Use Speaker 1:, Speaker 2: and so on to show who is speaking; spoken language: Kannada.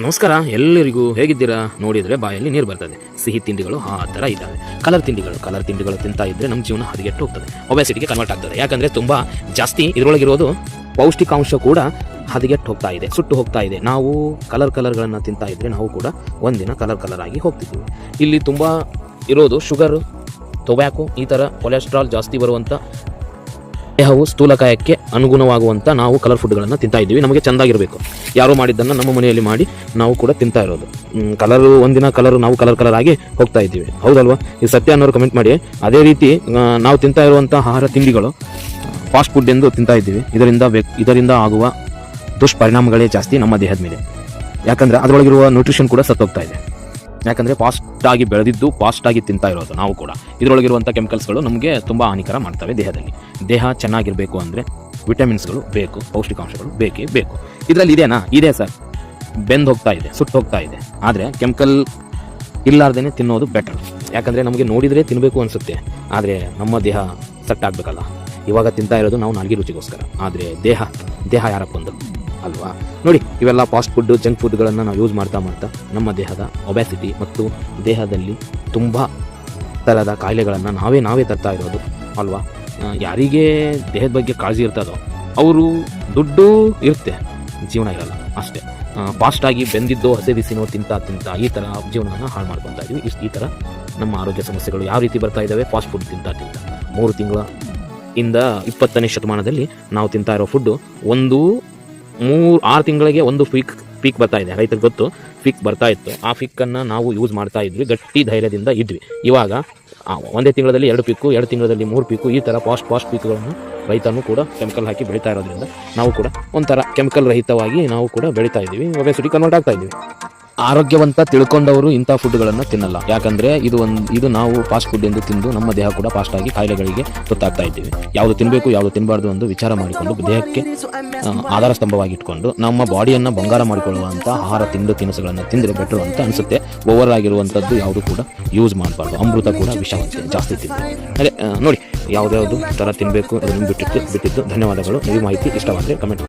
Speaker 1: ನಮಸ್ಕಾರ ಎಲ್ಲರಿಗೂ, ಹೇಗಿದ್ದೀರಾ? ನೋಡಿದರೆ ಬಾಯಲ್ಲಿ ನೀರು ಬರ್ತದೆ. ಸಿಹಿ ತಿಂಡಿಗಳು ಆ ಥರ ಇದ್ದಾವೆ. ಕಲರ್ ತಿಂಡಿಗಳು ತಿಂತಾ ಇದ್ದರೆ ನಮ್ಮ ಜೀವನ ಹದಗೆಟ್ಟು ಹೋಗ್ತದೆ, ಒಬೆಸಿಟಿಗೆ ಕನ್ವರ್ಟ್ ಆಗ್ತದೆ. ಯಾಕಂದರೆ ತುಂಬ ಜಾಸ್ತಿ ಇದರೊಳಗಿರೋದು ಪೌಷ್ಟಿಕಾಂಶ ಕೂಡ ಹದಗೆಟ್ಟು ಹೋಗ್ತಾ ಇದೆ, ಸುಟ್ಟು ಹೋಗ್ತಾ ಇದೆ. ನಾವು ಕಲರ್ಗಳನ್ನು ತಿಂತಾ ಇದ್ದರೆ ನಾವು ಕೂಡ ಒಂದಿನ ಕಲರ್ ಆಗಿ ಹೋಗ್ತಿದ್ದೀವಿ. ಇಲ್ಲಿ ತುಂಬ ಇರೋದು ಶುಗರು, ಟೊಬ್ಯಾಕೊ, ಈ ಥರ ಕೊಲೆಸ್ಟ್ರಾಲ್ ಜಾಸ್ತಿ ಬರುವಂಥ, ದೇಹವು ಸ್ಥೂಲಕಾಯಕ್ಕೆ ಅನುಗುಣವಾಗುವಂಥ ನಾವು ಕಲರ್ ಫುಡ್ಗಳನ್ನು ತಿಂತಾ ಇದ್ದೀವಿ. ನಮಗೆ ಚೆಂದಾಗಿರಬೇಕು, ಯಾರೋ ಮಾಡಿದ್ದನ್ನು ನಮ್ಮ ಮನೆಯಲ್ಲಿ ಮಾಡಿ ನಾವು ಕೂಡ ತಿಂತಾ ಇರೋದು. ಒಂದಿನ ನಾವು ಕಲರ್ ಆಗಿ ಹೋಗ್ತಾ ಇದ್ದೀವಿ, ಹೌದಲ್ವಾ? ಈ ಸತ್ಯ ಅನ್ನೋರು ಕಮೆಂಟ್ ಮಾಡಿ. ಅದೇ ರೀತಿ ನಾವು ತಿಂತಾ ಇರುವಂಥ ಆಹಾರ ತಿಂಡಿಗಳು ಫಾಸ್ಟ್ ಫುಡ್ ಎಂದು ತಿಂತಾ ಇದ್ದೀವಿ. ಇದರಿಂದ ಆಗುವ ದುಷ್ಪರಿಣಾಮಗಳೇ ಜಾಸ್ತಿ ನಮ್ಮ ದೇಹದ ಮೇಲೆ. ಯಾಕಂದರೆ ಅದರೊಳಗಿರುವ ನ್ಯೂಟ್ರಿಷನ್ ಕೂಡ ಸತ್ತೋಗ್ತಾ ಇದೆ. ಯಾಕಂದರೆ ಫಾಸ್ಟಾಗಿ ಬೆಳೆದಿದ್ದು ಫಾಸ್ಟಾಗಿ ತಿಂತಾ ಇರೋದು ನಾವು ಕೂಡ. ಇದರೊಳಗಿರುವಂಥ ಕೆಮಿಕಲ್ಸ್ಗಳು ನಮಗೆ ತುಂಬ ಹಾನಿಕರ ಮಾಡ್ತವೆ ದೇಹದಲ್ಲಿ. ದೇಹ ಚೆನ್ನಾಗಿರಬೇಕು ಅಂದರೆ ವಿಟಮಿನ್ಸ್ಗಳು ಬೇಕು, ಪೌಷ್ಟಿಕಾಂಶಗಳು ಬೇಕೇ ಬೇಕು. ಇದರಲ್ಲಿ ಇದೆ ಸರ್, ಬೆಂದು ಹೋಗ್ತಾ ಇದೆ, ಸುಟ್ಟು ಹೋಗ್ತಾ ಇದೆ. ಆದರೆ ಕೆಮಿಕಲ್ ಇಲ್ಲಾರ್ದೇ ತಿನ್ನೋದು ಬೆಟರ್. ಯಾಕಂದರೆ ನಮಗೆ ನೋಡಿದರೆ ತಿನ್ನಬೇಕು ಅನಿಸುತ್ತೆ, ಆದರೆ ನಮ್ಮ ದೇಹ ಸೆಟ್ ಆಗಬೇಕಲ್ಲ. ಇವಾಗ ತಿಂತಾ ಇರೋದು ನಾವು ನಾಲ್ಗೆ ರುಚಿಗೋಸ್ಕರ, ಆದರೆ ದೇಹ ಯಾರಪ್ಪ ಒಂದು ಅಲ್ವಾ? ನೋಡಿ, ಇವೆಲ್ಲ ಫಾಸ್ಟ್ ಫುಡ್ಡು, ಜಂಕ್ ಫುಡ್ಗಳನ್ನು ನಾವು ಯೂಸ್ ಮಾಡ್ತಾ ನಮ್ಮ ದೇಹದ ಒಬೆಸಿಟಿ ಮತ್ತು ದೇಹದಲ್ಲಿ ತುಂಬ ಥರದ ಕಾಯಿಲೆಗಳನ್ನು ನಾವೇ ತರ್ತಾ ಇರೋದು ಅಲ್ವಾ? ಯಾರಿಗೆ ದೇಹದ ಬಗ್ಗೆ ಕಾಳಜಿ ಇರ್ತದೋ ಅವರು ದುಡ್ಡು ಇರುತ್ತೆ, ಜೀವನ ಇರಲ್ಲ ಅಷ್ಟೇ. ಫಾಸ್ಟಾಗಿ ಬೆಂದಿದ್ದೋ ಹಸಿ ಬಿಸಿನೋ ತಿಂತಾ ಈ ಥರ ಜೀವನನ ಹಾಳು ಮಾಡ್ಕೊತಾ ಇದ್ದೀವಿ. ಈ ಥರ ನಮ್ಮ ಆರೋಗ್ಯ ಸಮಸ್ಯೆಗಳು ಯಾವ ರೀತಿ ಬರ್ತಾ ಇದ್ದಾವೆ? ಫಾಸ್ಟ್ ಫುಡ್ ತಿಂತಾ 3 ತಿಂಗಳಿಂದ 20ನೇ ಶತಮಾನದಲ್ಲಿ ನಾವು ತಿಂತಾ ಇರೋ ಫುಡ್ಡು 6 ತಿಂಗಳಿಗೆ ಒಂದು ಪೀಕ್ ಬರ್ತಾ ಇದೆ. ರೈತರಿಗೆ ಗೊತ್ತು, ಪೀಕ್ ಬರ್ತಾ ಇತ್ತು. ಆ ಪೀಕನ್ನು ನಾವು ಯೂಸ್ ಮಾಡ್ತಾ ಇದ್ವಿ, ಗಟ್ಟಿ ಧೈರ್ಯದಿಂದ ಇದ್ವಿ. ಇವಾಗ ಒಂದೇ ತಿಂಗಳಲ್ಲಿ 2 ಪೀಕು, 2 ತಿಂಗಳಲ್ಲಿ 3 ಪೀಕು, ಈ ಥರ ಫಾಸ್ಟ್ ಪೀಕ್ಗಳನ್ನು ರೈತನೂ ಕೂಡ ಕೆಮಿಕಲ್ ಹಾಕಿ ಬೆಳೀತಾ ಇರೋದ್ರಿಂದ ನಾವು ಕೂಡ ಒಂಥರ ಕೆಮಿಕಲ್ ರಹಿತವಾಗಿ ನಾವು ಕೂಡ ಬೆಳೀತಾ ಇದ್ದೀವಿ, ಒಬೆಸಿಟಿ ಕನ್ವರ್ಟ್ ಆಗ್ತಾ ಇದ್ದೀವಿ. ಆರೋಗ್ಯವಂತ ತಿಳ್ಕೊಂಡವರು ಇಂಥ ಫುಡ್ಗಳನ್ನು ತಿನ್ನಲ್ಲ. ಯಾಕಂದರೆ ಇದು ನಾವು ಫಾಸ್ಟ್ ಫುಡ್ ಎಂದು ತಿಂದು ನಮ್ಮ ದೇಹ ಕೂಡ ಫಾಸ್ಟಾಗಿ ಕಾಯಿಲೆಗಳಿಗೆ ತುತ್ತಾಗ್ತಾ ಇದ್ದೀವಿ. ಯಾವುದು ತಿನ್ನಬೇಕು, ಯಾವುದು ತಿನ್ನಬಾರ್ದು ಎಂದು ವಿಚಾರ ಮಾಡಿಕೊಂಡು ದೇಹಕ್ಕೆ ಆಧಾರ ಸ್ತಂಭವಾಗಿ ಇಟ್ಕೊಂಡು ನಮ್ಮ ಬಾಡಿಯನ್ನು ಬಂಗಾರ ಮಾಡಿಕೊಳ್ಳುವಂಥ ಆಹಾರ ತಿನಿಸುಗಳನ್ನು ತಿಂದರೆ ಬೆಟರ್ ಅಂತ ಅನಿಸುತ್ತೆ. ಓವರ್ ಆಗಿರುವಂಥದ್ದು ಯಾವುದು ಕೂಡ ಯೂಸ್ ಮಾಡಬಾರ್ದು. ಅಮೃತ ಕೂಡ ವಿಷವಂತೆ ಜಾಸ್ತಿ ತಿಂತೀವಿ. ಅದೇ ನೋಡಿ, ಯಾವುದ್ಯಾವುದು ಥರ ತಿನ್ನಬೇಕು ಅದನ್ನು ಬಿಟ್ಟಿದ್ದು. ಧನ್ಯವಾದಗಳು. ಈ ಮಾಹಿತಿ ಇಷ್ಟವಾದರೆ ಕಮೆಂಟ್